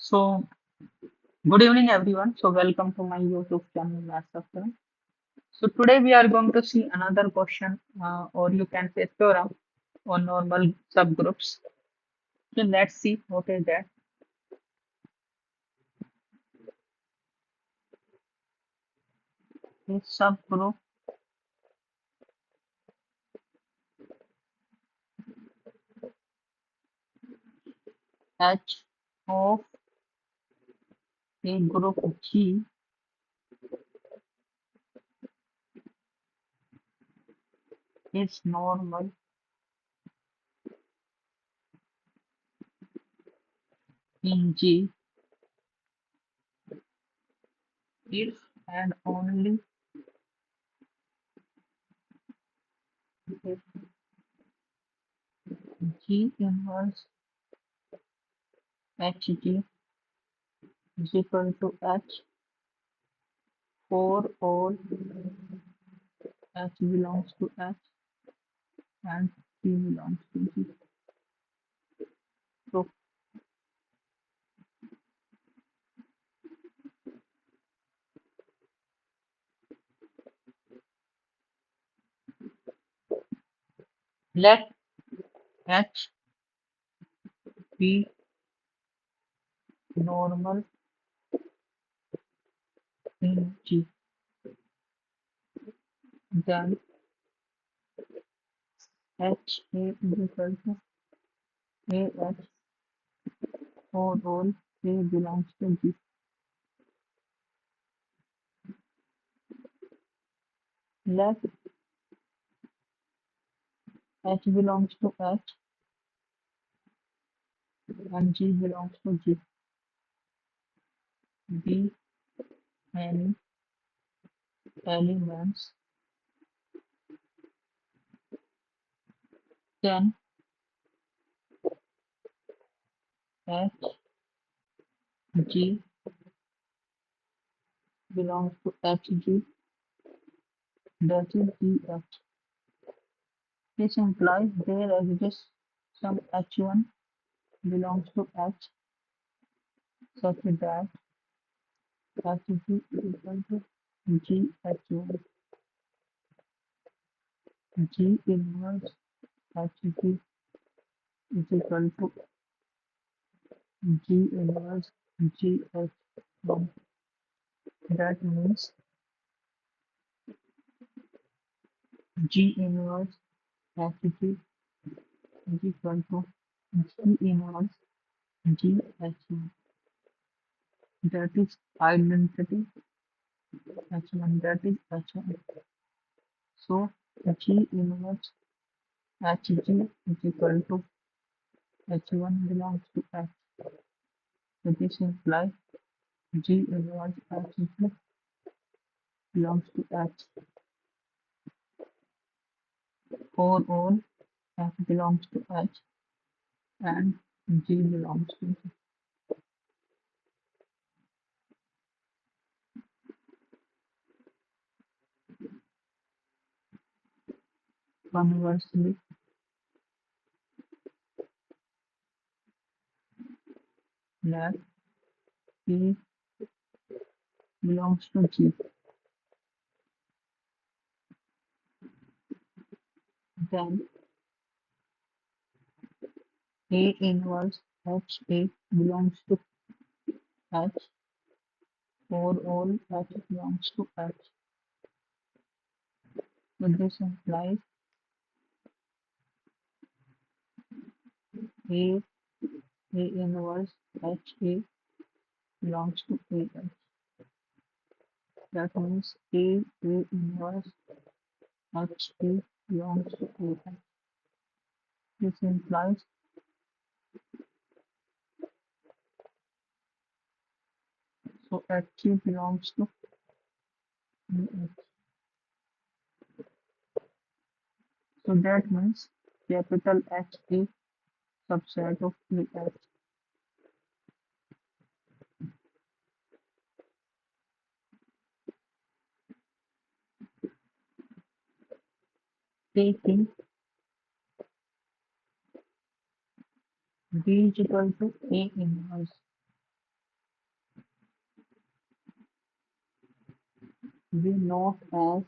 So, good evening, everyone. So, welcome to my YouTube channel, Maths of Seven. So, today we are going to see another question, or you can say theorem on normal subgroups. So, let's see what is that. A subgroup H of a group G is normal in G if and only if G inverse HG is equal to H for all H belongs to H and G belongs to G. So, let H be normal in G, then H A is equal to A H for all A belongs to G. Let H belongs to H and G belongs to G be any elements, then H G belongs to H G, that is G H. This implies there exists some H1 belongs to H such that H G is equal to G H1. G inverse H G is equal to G inverse G H1. That means G inverse H G is equal to G inverse G H1. That is identity H1. That is H1. So G inverse H G is equal to H1 belongs to H. So this implies G inverse H G belongs to H for all F belongs to H and G belongs to G. Conversely, let P belongs to G, then A inverse H A belongs to H for all H belongs to H. So this implies A inverse H A belongs to A H. That means A inverse H A belongs to A H. This implies so H A belongs to A H. So that means capital H A subset of A H. Taking B is equal to A inverse we note as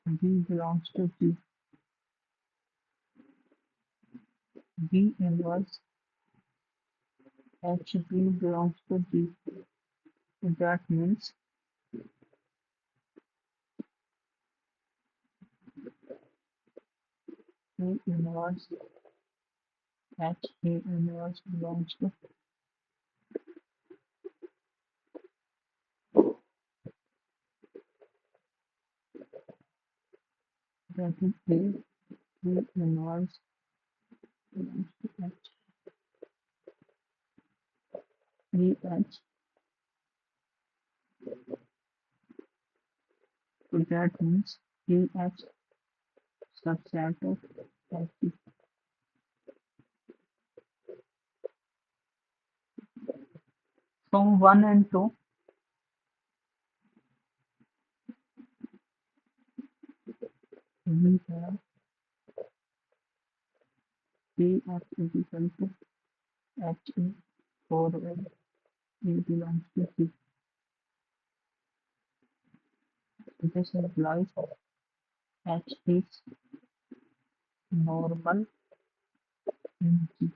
V belongs to G. V inverse HB belongs to G. That means V inverse HB inverse belongs to that is V inverse belongs to H. VH. So that means VH subset of HB. From 1 and 2, we have VH is equal to HE for when E belongs to C. This implies H is normal in G.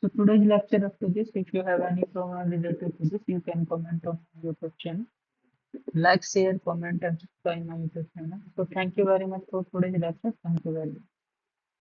So today's lecture up to this. If you have any problem related to this, you can comment on my YouTube channel. Like, share, comment, and subscribe my YouTube channel. So thank you very much for today's lecture. Thank you very much.